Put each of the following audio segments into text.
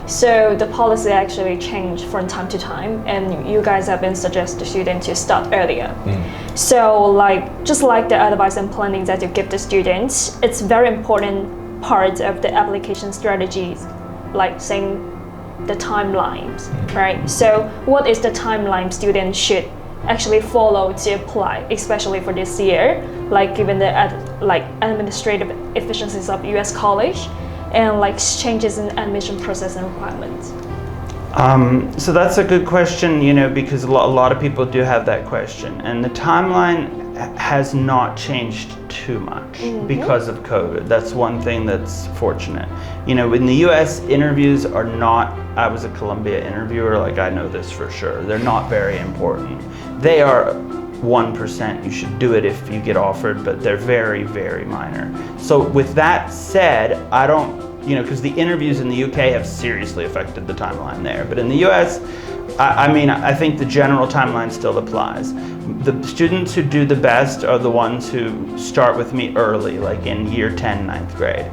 So the policy actually changed from time to time, and you guys have been suggesting to students to start earlier. So just like the advice and planning that you give the students, it's very important part of the application strategies, like saying the timelines, right? So what is the timeline students should actually follow to apply, especially for this year, like given the administrative efficiencies of US college and changes in admission process and requirements? So that's a good question, because a lot of people do have that question, and the timeline has not changed too much because of COVID. That's one thing that's fortunate. In the US, interviews are not, I was a Columbia interviewer, I know this for sure, they're not very important. They are 1%, you should do it if you get offered, but they're very, very minor. So with that said, I don't, because the interviews in the UK have seriously affected the timeline there. But in the US, I think the general timeline still applies. The students who do the best are the ones who start with me early, like in year 10, 9th grade.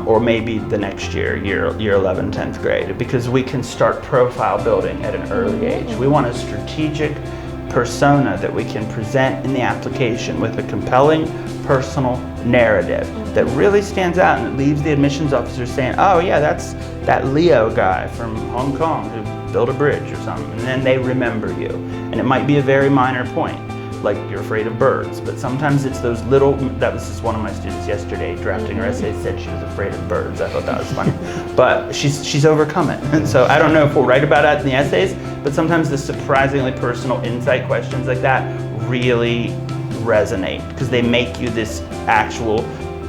Or maybe the next year 11, 10th grade, because we can start profile building at an early age. We want a strategic persona that we can present in the application with a compelling personal narrative that really stands out and it leaves the admissions officer saying, oh yeah, that's that Leo guy from Hong Kong who built a bridge or something, and then they remember you. And it might be a very minor point, like you're afraid of birds, but sometimes it's those little, that was just one of my students yesterday drafting her essay, said she was afraid of birds. I thought that was funny. But she's overcome it. And so I don't know if we'll write about it in the essays, but sometimes the surprisingly personal insight questions like that really resonate because they make you this actual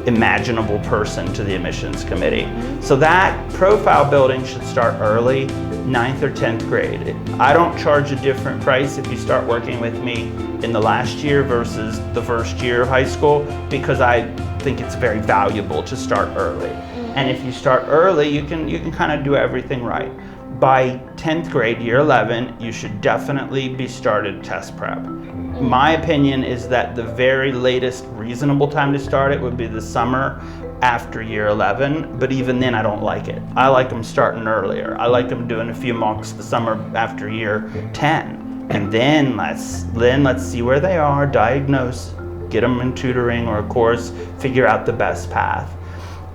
imaginable person to the admissions committee. So that profile building should start early, 9th or 10th grade. I don't charge a different price if you start working with me in the last year versus the first year of high school, because I think it's very valuable to start early. And if you start early, you can kind of do everything right. By 10th grade, year 11, you should definitely be started test prep. My opinion is that the very latest reasonable time to start it would be the summer after year 11, but even then I don't like it. I like them starting earlier. I like them doing a few mocks the summer after year 10. And then let's see where they are, diagnose, get them in tutoring or a course, figure out the best path.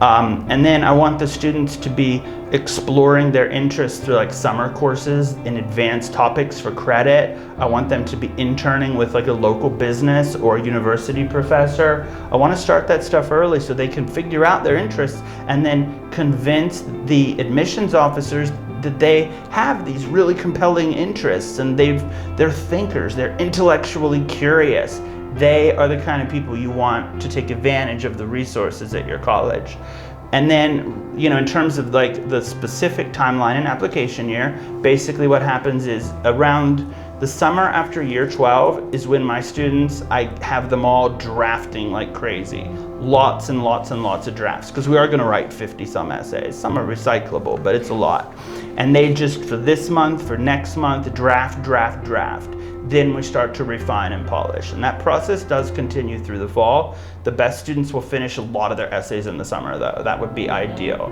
And then I want the students to be exploring their interests through summer courses in advanced topics for credit. I want them to be interning with a local business or a university professor. I want to start that stuff early so they can figure out their interests and then convince the admissions officers that they have these really compelling interests and they're thinkers, they're intellectually curious. They are the kind of people you want to take advantage of the resources at your college. And then, in terms of the specific timeline and application year, basically what happens is around the summer after year 12 is when my students, I have them all drafting like crazy. Lots and lots and lots of drafts, because we are going to write 50 some essays. Some are recyclable, but it's a lot. And they just, for this month, for next month, draft. Then we start to refine and polish. And that process does continue through the fall. The best students will finish a lot of their essays in the summer, though. That would be ideal.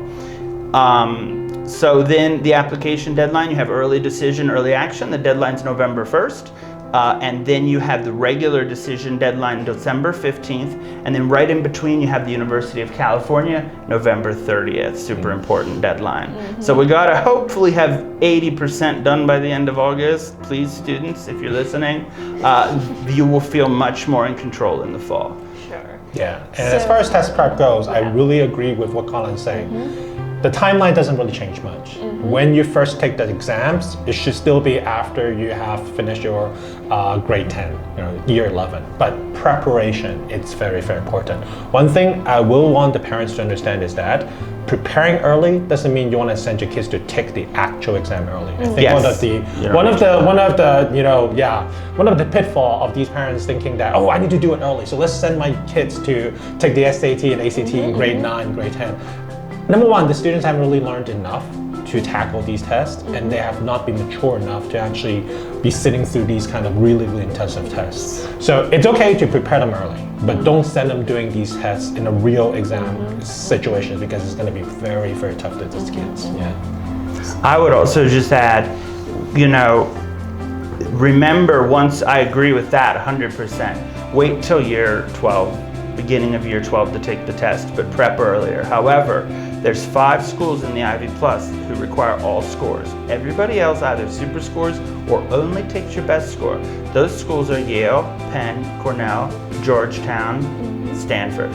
So then the application deadline, you have early decision, early action. The deadline's November 1st. And then you have the regular decision deadline December 15th. And then right in between, you have the University of California, November 30th. Super important deadline. So we gotta hopefully have 80% done by the end of August. Please, students, if you're listening, you will feel much more in control in the fall. Sure. Yeah, and as far as test prep goes, I really agree with what Collin's saying. The timeline doesn't really change much. When you first take the exams, it should still be after you have finished your grade 10, year 11. But preparation, it's very, very important. One thing I will want the parents to understand is that preparing early doesn't mean you want to send your kids to take the actual exam early. I think one of the pitfall of these parents thinking that, I need to do it early, so let's send my kids to take the SAT and ACT in grade 9, grade 10. Number one, the students haven't really learned enough to tackle these tests, and they have not been mature enough to actually be sitting through these kind of really, really intensive tests. So it's okay to prepare them early, but don't send them doing these tests in a real exam situation, because it's going to be very, very tough to these kids. Yeah. I would also just add, remember, once I agree with that 100%, wait till year 12, beginning of year 12 to take the test, but prep earlier. However, there's 5 schools in the Ivy Plus who require all scores. Everybody else either super scores or only takes your best score. Those schools are Yale, Penn, Cornell, Georgetown, Stanford.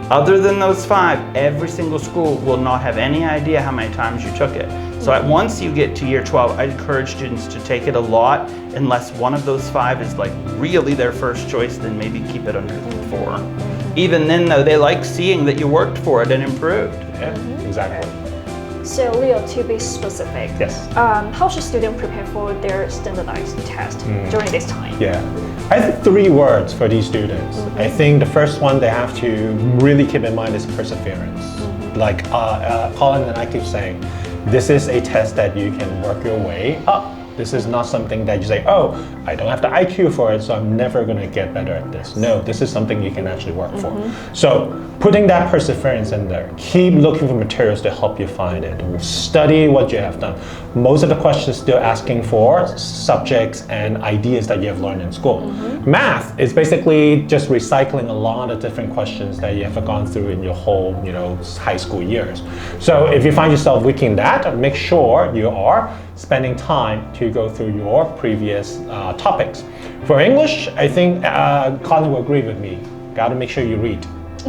Other than those 5, every single school will not have any idea how many times you took it. So once you get to year 12, I encourage students to take it a lot, unless one of those 5 is like really their first choice, then maybe keep it under 4. Even then though, they like seeing that you worked for it and improved. Yeah, exactly. So Leo, to be specific, Yes. How should students prepare for their standardized test during this time? Yeah, I think 3 words for these students. I think the first one they have to really keep in mind is perseverance. Like Collin and I keep saying, this is a test that you can work your way up. This is not something that you say, oh, I don't have the IQ for it, so I'm never going to get better at this. No, this is something you can actually work for. So putting that perseverance in there, keep looking for materials to help you find it. Study what you have done. Most of the questions still asking for subjects and ideas that you have learned in school. Math is basically just recycling a lot of different questions that you have gone through in your whole, high school years. So if you find yourself weak in that, make sure you are spending time to go through your previous topics. For English, I think Collin will agree with me. Got to make sure you read.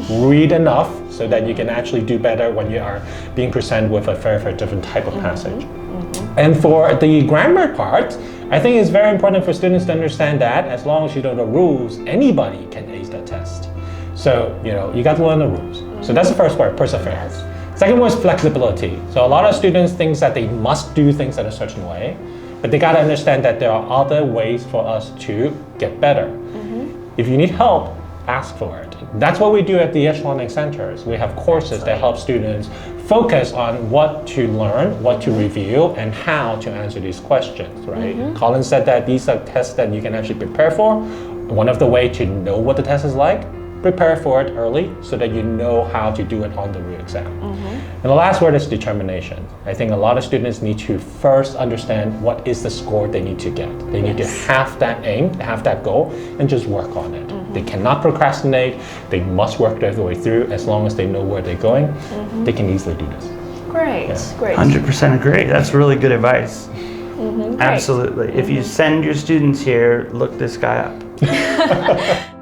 Read enough so that you can actually do better when you are being presented with a very different type of passage. And for the grammar part, I think it's very important for students to understand that as long as you know the rules, anybody can ace that test. So, you got to learn the rules. So that's the first word, perseverance. Second one is flexibility. So a lot of students think that they must do things in a certain way, but they got to understand that there are other ways for us to get better. If you need help, ask for it. That's what we do at the Edge Learning Centers. We have courses that help students focus on what to learn, what to review, and how to answer these questions, right? Collin said that these are tests that you can actually prepare for. One of the ways to know what the test is like, prepare for it early so that you know how to do it on the real exam. And the last word is determination. I think a lot of students need to first understand what is the score they need to get. They need to have that aim, have that goal, and just work on it. They cannot procrastinate. They must work their way through. As long as they know where they're going, they can easily do this. Great, great. 100% agree. That's really good advice. Absolutely. If you send your students here, look this guy up.